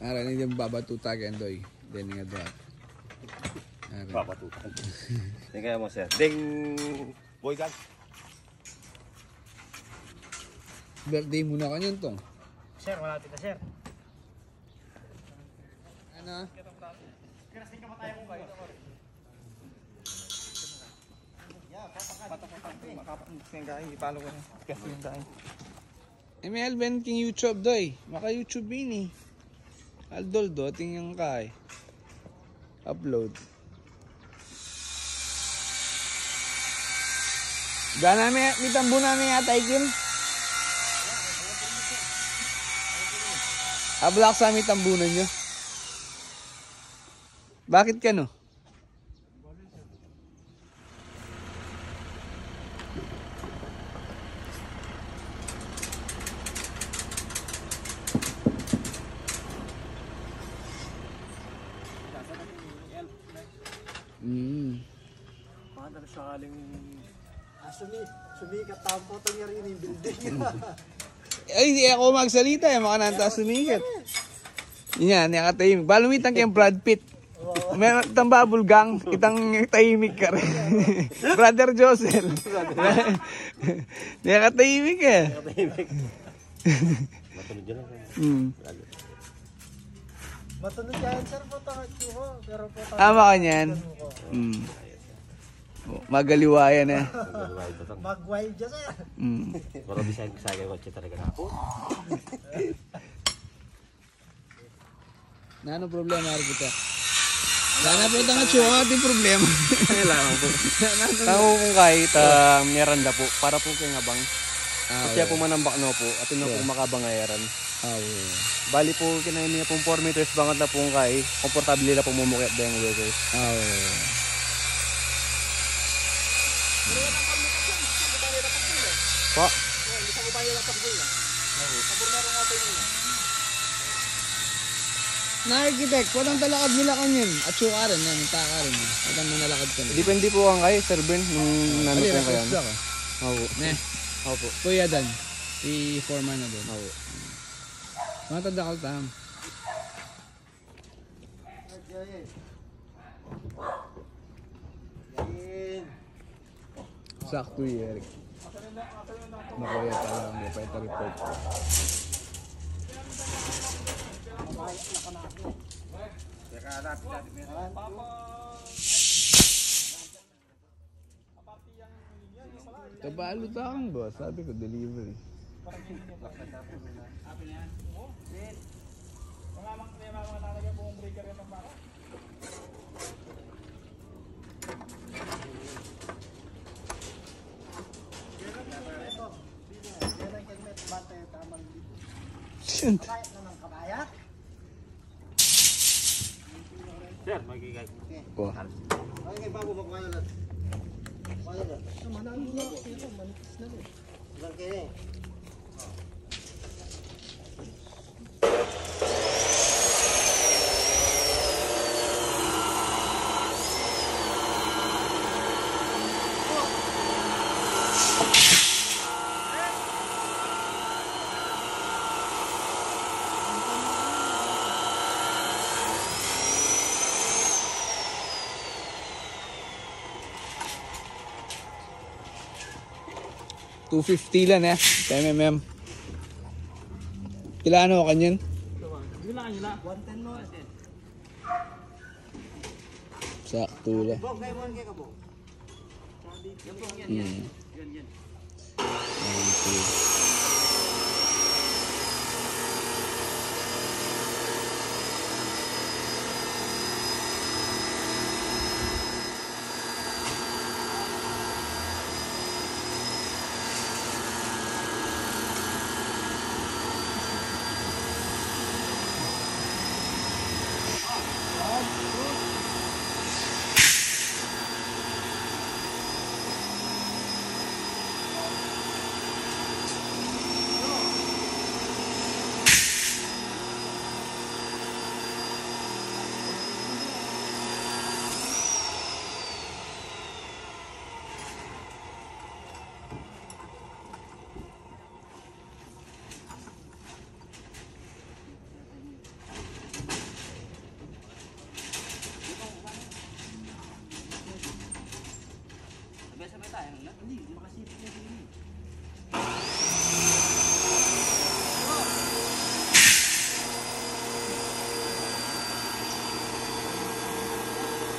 Ara ni dem babatuta kendoy. Den nga doat. Babatuta. Tingnan mo sir. Ding boy gag. Birthday muna kanyan tong. Sir, wala tita sir. Ano? Kasi ka mataya ko kayo. ML Ben king YouTube doy. Maka YouTube ini. Aldol do tingnan kay. Upload. Gana mi tambo namin yata ikim. Ablak sa mi tambunan nyo. Bakit ka no? Paano sakaling sumikat tampo ito niya rin yung building. Ay, di ako magsalita eh. Makananta sumikat. Yan, nakatahimik. Balumitan kayong Brad Pitt. Meron itang bubble gang. Itang tahimik ka rin. Brother Josel. Nakatahimik eh. Nakatahimik. Matulog dyan lang. Matulog yan sir po tayo. Pero po tayo. Tama ka niyan. Magaliwayan eh. Mag-wild dyan sir. Pero bisaya ko siya talaga na po. Ano problema rin kita? Sana po ito nga siya ating problema. Kailangan po. Tao po kahit meranda po. Para po kayo nga bang. Siya po manambak no po. At ino po makabangayaran. Bali po kinahin niya pong 4 meters bangat na pong kay. Komportable na pong mumukit ba yung workers. Po? Na-architect, walang talakad nila kanyan. At suka rin yan, taka rin. Walang manalakad ka na. Depende po ang kay Sir Ben. Nung nano po kayo. Oo. Opo. Kuya Dan, i-forman na doon. Oo. Mga tadakal tam. Sakto yung Eric. Nakuya talaga ang repeta report. Tabalo takang boss, sabi ko delivery. Sir, magigay. Po. Okay, bago magkuhayo lang. Kuhayo lang. Manalo na ako. Manipis na rin. Ilang kayo eh. $250 lang eh. 10mm. Kailan ako kanyan? Yun lang. 110 mo. Sakto lang. Bok, kayo mo ka po. Yan.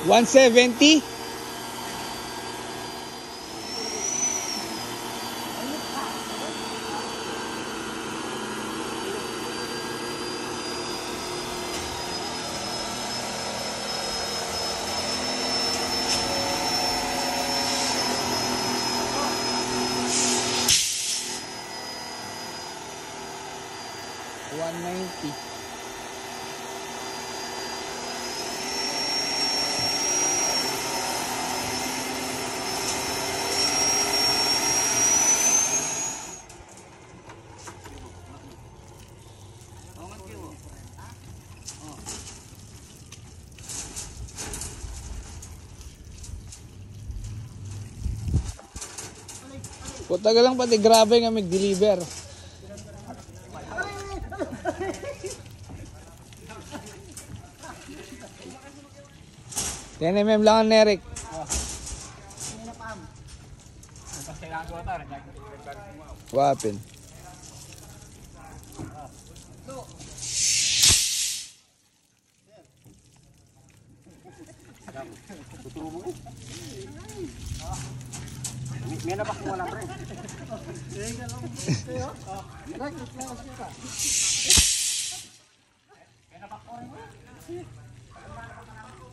170? Puta ka lang pati grabe nga mag-deliver. 10mm lang ang Nerik. Wapin. May napak mo wala pre.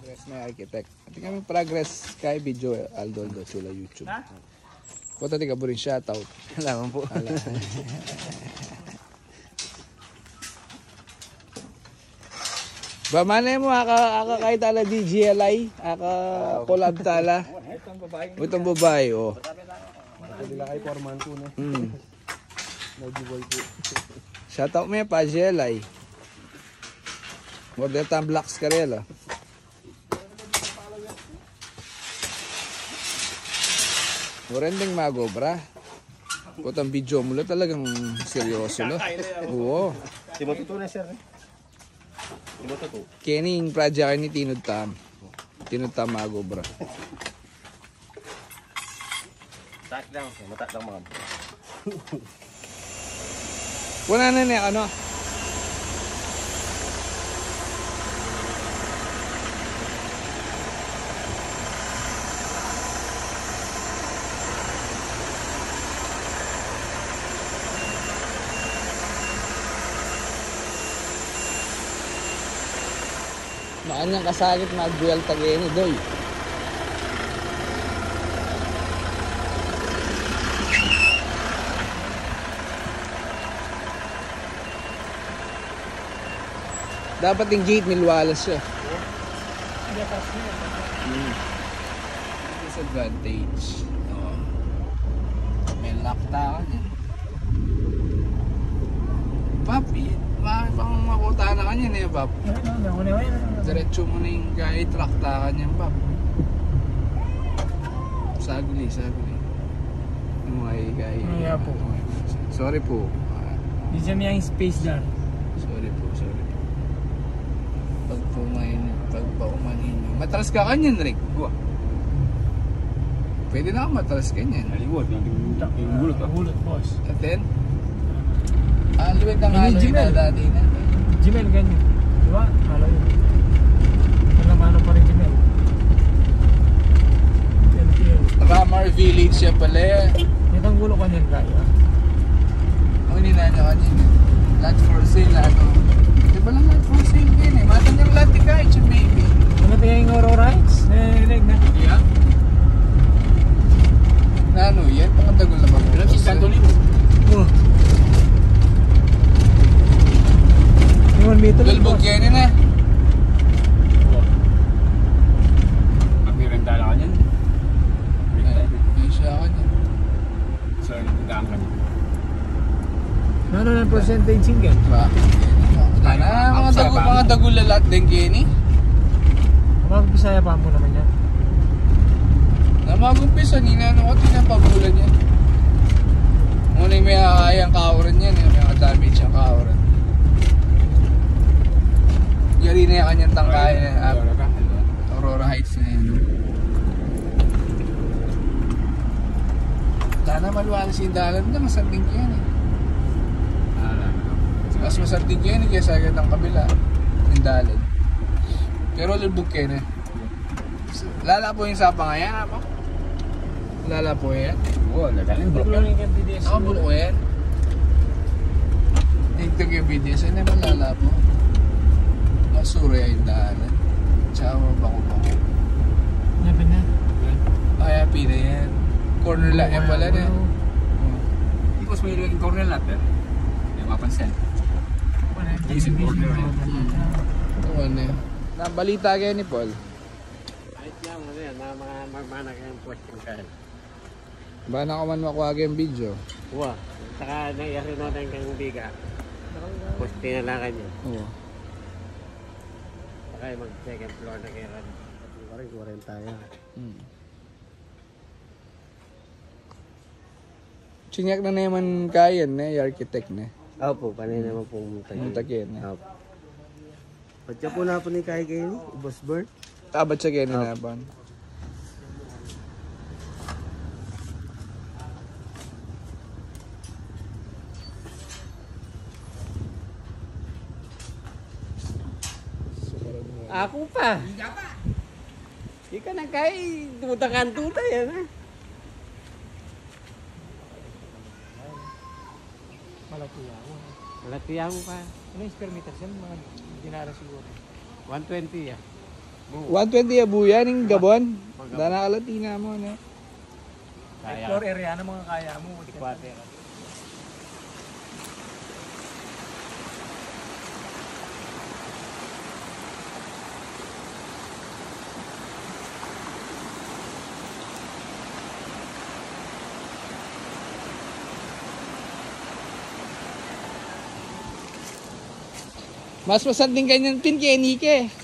Progress na architect. Ati kami progress kay video Aldo sila YouTube. Kota tiga burin shoutout. Alaman po. Ba manay mo aka kahit ala DJLI, aka collab tala. Itong babae oh. Dila kay Foreman po na. Nag-boy po. Shoutout mo pa DJLI. Model tam blocks karela. Morending magobra. Kutang video mo lang talagang seryoso lo. Oo. Di ba totoo na sir? Di ba totoo? Kening project ni Tinod Tam. Tinod Tam magobra. Tak lang, matak lang mga. Wala na niya ano. Makanyang kasakit mag-duel tagay doy. Dapat yung gate milwalas siya. Disadvantage. Oh. May lockdown ka niya. Papi, bakit pang makuta na kanya niya, Pap? Diretso mo na yung kahit trakta ka niya, Pap. Sagli. Iya po. Sorry po. Di siya may space dyan. Sorry po. Pagpaumanin nyo. Matras ka kanyan, Rick. Pwede na ako matras kanyan. Haliwot, yung gulot ah. Gulot, boss. At then, liwag na nga Gmail. na dati na. Gmail, ganyan. Di ba? Halo yun. Malamano pa rin Gmail. Ramar Village siya pala. Ito ang gulo kanyan kaya. Ang ninanya kanyan. Lot for sale, ano. Di ba lang lot for sale din eh? Matan yung lot kahit siya baby. Ano tayo yung Oro Rights? Narinig na. Yeah. Na ano yan? Pangatagal na ba? Ilang sinkanto libo? Oh. Yung 1 meter. Galbog yan na. Magmirendala ka niyan. Ay siya kanyan. So, nagdaan ka niyan. Ano na percentage single? Bakit? Mga dagulalat din Kenny. Mag-Bisaya pa mo naman yan. Na mag-umpisa, ninano ko tinapagulan yan. Muna yung may hakayang kauran yan, may kadamage ang kauran. Yari na yung kanyang tangkay na Aurora Heights na yan. Sana maluwalas yung dalan na, masarding ko yan eh. Mas masarding ko yan eh, kaya sa agad ang kabila, yung dalan. Pero lulbog kayo na. Lala po yung sapa nga yan, apa? Lala po yan. Oo, nagaling bro. Yung BDS. Ako bulo ko yan. Tingtog yung BDS. Ay naman lala po. Basura yung daanan. Tsaka mabako-bako. Nabi na. Kaya pina yan. Corner lang yan pala na. Tapos may yung corner natin. May mapansin. Isip order yun. Ano na yun. Nabalita kayo ni Paul. Kahit yan, ano yan, mga magmanak yung posting kayo. Ba na ko man makuha yung video. Uwa, saka nangyari na ng kang biga. Posting na lang kanya. Oo. Saka mag second floor na kaya rin. Kumarin tayo. Chinyak na naman kaya na, yung architect na. Opo, panay naman pong Muntak yan na. Opo. Pagka po na po ni Kai kayo ni, Boss Bert. Tabat siya kaya na naban. Ako pa. Hindi ka na kay tutang-tuta yan ha. Malaki ako. Malatiyan mo pa. Ano yung square meters yan? Mga dinara siguro. 120 yan. 120 abuya ng Gabon. Dana kalatina mo na. Kaya. Floor area na mga kaya mo. Ikwate ka. Mas masanding ganyan pin kay Nike.